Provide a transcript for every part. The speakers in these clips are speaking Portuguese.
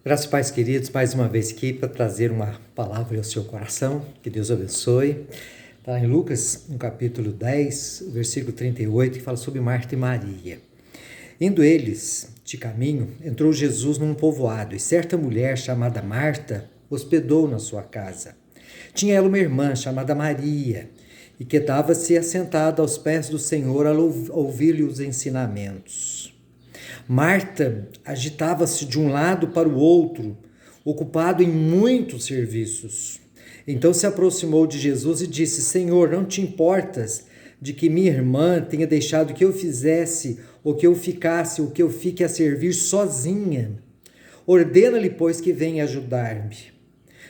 Graças e paz, queridos, mais uma vez aqui para trazer uma palavra ao seu coração. Que Deus abençoe. Está em Lucas, no capítulo 10, versículo 38, que fala sobre Marta e Maria. Indo eles de caminho, entrou Jesus num povoado, e certa mulher chamada Marta hospedou na sua casa. Tinha ela uma irmã chamada Maria, e quedava-se assentada aos pés do Senhor a ouvir-lhe os ensinamentos. Marta agitava-se de um lado para o outro, ocupado em muitos serviços. Então se aproximou de Jesus e disse: Senhor, não te importas de que minha irmã tenha deixado que eu fizesse, ou que eu ficasse, ou que eu fique a servir sozinha? Ordena-lhe, pois, que venha ajudar-me.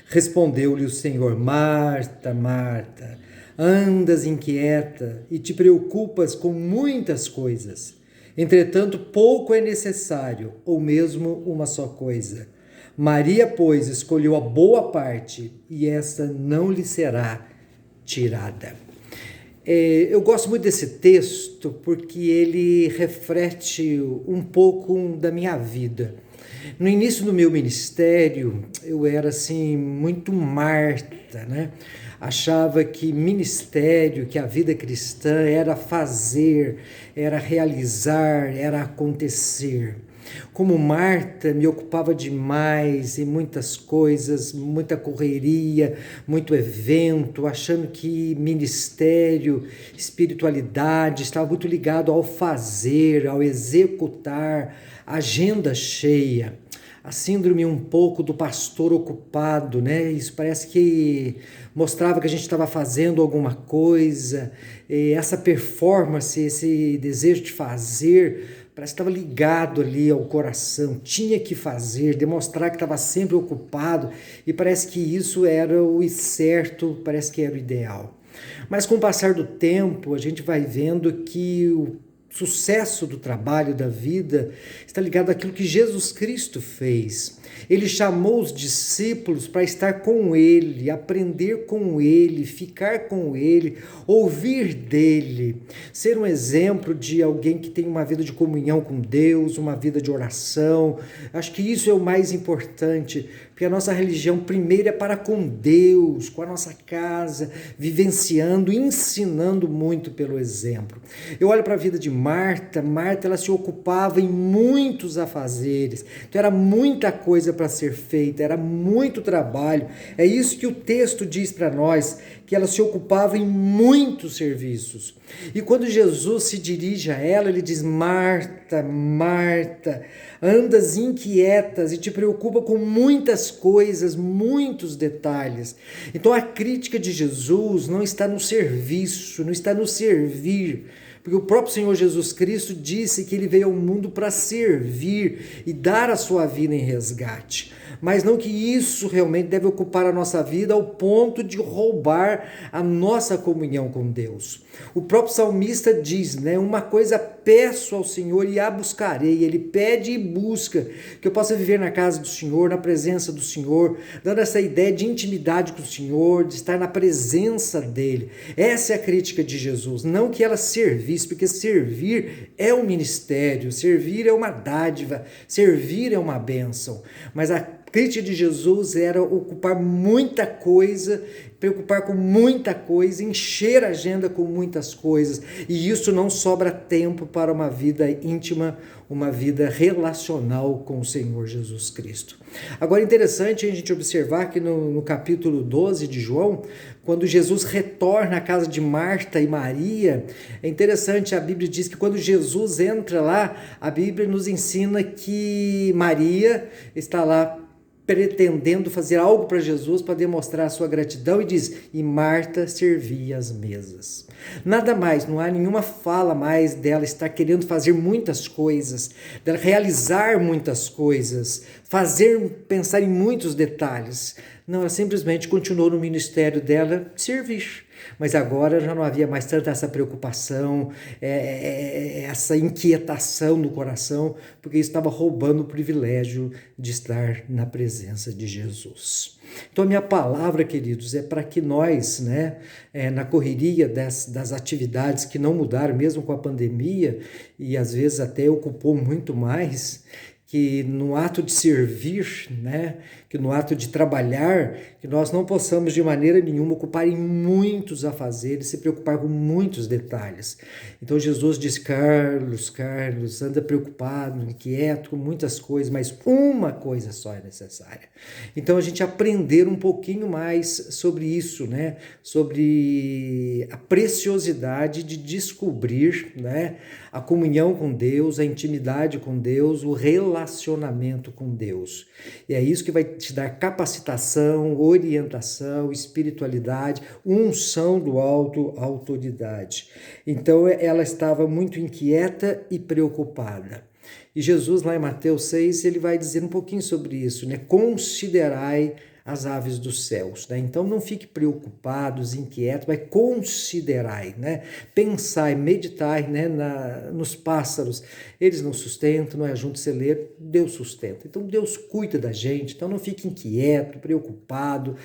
Respondeu-lhe o Senhor: Marta, Marta, andas inquieta e te preocupas com muitas coisas. Entretanto, pouco é necessário, ou mesmo uma só coisa. Maria, pois, escolheu a boa parte, e esta não lhe será tirada. Eu gosto muito desse texto porque ele reflete um pouco da minha vida. No início do meu ministério, eu era assim, muito Marta, né? Achava que ministério, que a vida cristã era fazer, era realizar, era acontecer. Como Marta, me ocupava demais em muitas coisas, muita correria, muito evento, achando que ministério, espiritualidade estava muito ligado ao fazer, ao executar, agenda cheia. A síndrome um pouco do pastor ocupado, né? Isso parece que mostrava que a gente estava fazendo alguma coisa, essa performance, esse desejo de fazer, parece que estava ligado ali ao coração, tinha que fazer, demonstrar que estava sempre ocupado, e parece que isso era o certo, parece que era o ideal. Mas com o passar do tempo, a gente vai vendo que o sucesso do trabalho, da vida, está ligado àquilo que Jesus Cristo fez. Ele chamou os discípulos para estar com Ele, aprender com Ele, ficar com Ele, ouvir dEle, ser um exemplo de alguém que tem uma vida de comunhão com Deus, uma vida de oração. Acho que isso é o mais importante, porque a nossa religião primeiro é para com Deus, com a nossa casa, vivenciando, ensinando muito pelo exemplo. Eu olho para a vida de Marta, ela se ocupava em muitos afazeres, então era muita coisa para ser feita, era muito trabalho. É isso que o texto diz para nós, que ela se ocupava em muitos serviços. E quando Jesus se dirige a ela, ele diz: Marta, Marta, andas inquietas e te preocupa com muitas coisas, muitos detalhes. Então a crítica de Jesus não está no serviço, não está no servir, porque o próprio Senhor Jesus Cristo disse que ele veio ao mundo para servir e dar a sua vida em resgate. Mas não que isso realmente deve ocupar a nossa vida ao ponto de roubar a nossa comunhão com Deus. O próprio salmista diz, né, uma coisa peço ao Senhor e a buscarei. Ele pede e busca que eu possa viver na casa do Senhor, na presença do Senhor, dando essa ideia de intimidade com o Senhor, de estar na presença dele. Essa é a crítica de Jesus, não que ela servisse, porque servir é um ministério, servir é uma dádiva, servir é uma bênção, mas a crítica de Jesus era ocupar muita coisa, preocupar com muita coisa, encher a agenda com muitas coisas, e isso não sobra tempo para uma vida íntima, uma vida relacional com o Senhor Jesus Cristo. Agora é interessante a gente observar que no capítulo 12 de João, quando Jesus retorna à casa de Marta e Maria, é interessante, a Bíblia diz que quando Jesus entra lá, a Bíblia nos ensina que Maria está lá pretendendo fazer algo para Jesus para demonstrar a sua gratidão, e diz: e Marta servia as mesas. Nada mais, não há nenhuma fala mais dela estar querendo fazer muitas coisas, dela realizar muitas coisas, pensar em muitos detalhes. Não, ela simplesmente continuou no ministério dela, servir. Mas agora já não havia mais tanta essa preocupação, essa inquietação no coração, porque isso estava roubando o privilégio de estar na presença de Jesus. Então a minha palavra, queridos, é para que nós, né, na correria das atividades que não mudaram mesmo com a pandemia, e às vezes até ocupou muito mais, que no ato de servir, né, que no ato de trabalhar, que nós não possamos de maneira nenhuma ocupar em muitos afazeres, se preocupar com muitos detalhes. Então Jesus diz: Carlos, anda preocupado, inquieto com muitas coisas, mas uma coisa só é necessária. Então a gente aprender um pouquinho mais sobre isso, né, sobre a preciosidade de descobrir, né, a comunhão com Deus, a intimidade com Deus, o relacionamento com Deus. E é isso que vai te dar capacitação, orientação, espiritualidade, unção do alto, autoridade. Então ela estava muito inquieta e preocupada. E Jesus, lá em Mateus 6, ele vai dizer um pouquinho sobre isso, né? Considerai as aves dos céus, né? Então não fique preocupados, inquietos, mas considerai, né? Pensai, meditai, né? Nos pássaros. Eles não sustentam, não é junto celeiro, Deus sustenta. Então Deus cuida da gente, então não fique inquieto, preocupado,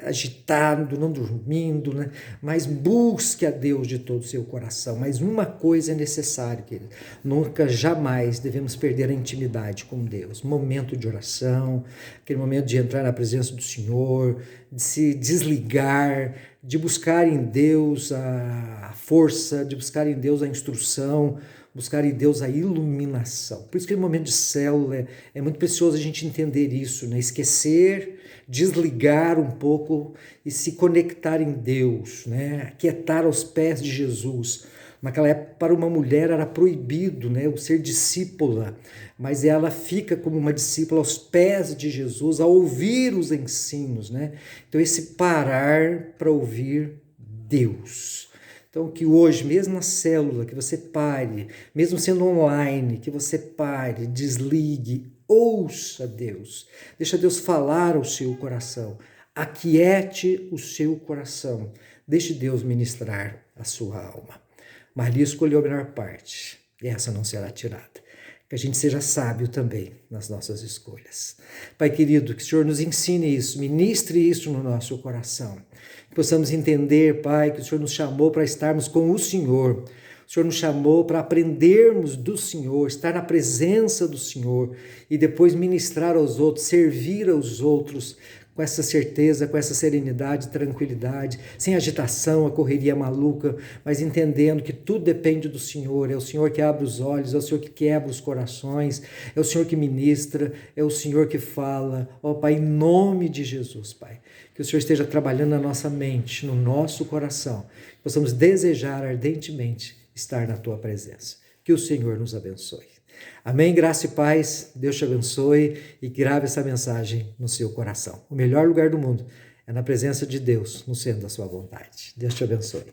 agitado, não dormindo, né? Mas busque a Deus de todo o seu coração. Mas uma coisa é necessária, querido, nunca, jamais devemos perder a intimidade com Deus. Momento de oração, aquele momento de entrar na presença do Senhor, de se desligar, de buscar em Deus a força, de buscar em Deus a instrução, buscar em Deus a iluminação. Por isso que no momento de célula é muito precioso a gente entender isso, né? Esquecer, desligar um pouco e se conectar em Deus, né? Aquietar aos pés de Jesus. Naquela época, para uma mulher era proibido, né, o ser discípula, mas ela fica como uma discípula aos pés de Jesus, a ouvir os ensinos, né? Então esse parar para ouvir Deus. Então que hoje, mesmo na célula, que você pare, mesmo sendo online, que você pare, desligue, ouça Deus, deixa Deus falar ao seu coração, aquiete o seu coração, deixe Deus ministrar a sua alma. Maria escolheu a melhor parte, e essa não será tirada. Que a gente seja sábio também nas nossas escolhas. Pai querido, que o Senhor nos ensine isso, ministre isso no nosso coração. Que possamos entender, Pai, que o Senhor nos chamou para estarmos com o Senhor. O Senhor nos chamou para aprendermos do Senhor, estar na presença do Senhor e depois ministrar aos outros, servir aos outros, com essa certeza, com essa serenidade, tranquilidade, sem agitação, a correria maluca, mas entendendo que tudo depende do Senhor, é o Senhor que abre os olhos, é o Senhor que quebra os corações, é o Senhor que ministra, é o Senhor que fala. Ó Pai, em nome de Jesus, Pai, que o Senhor esteja trabalhando na nossa mente, no nosso coração, que possamos desejar ardentemente estar na Tua presença. Que o Senhor nos abençoe. Amém, graça e paz, Deus te abençoe e grave essa mensagem no seu coração. O melhor lugar do mundo é na presença de Deus, no centro da sua vontade. Deus te abençoe.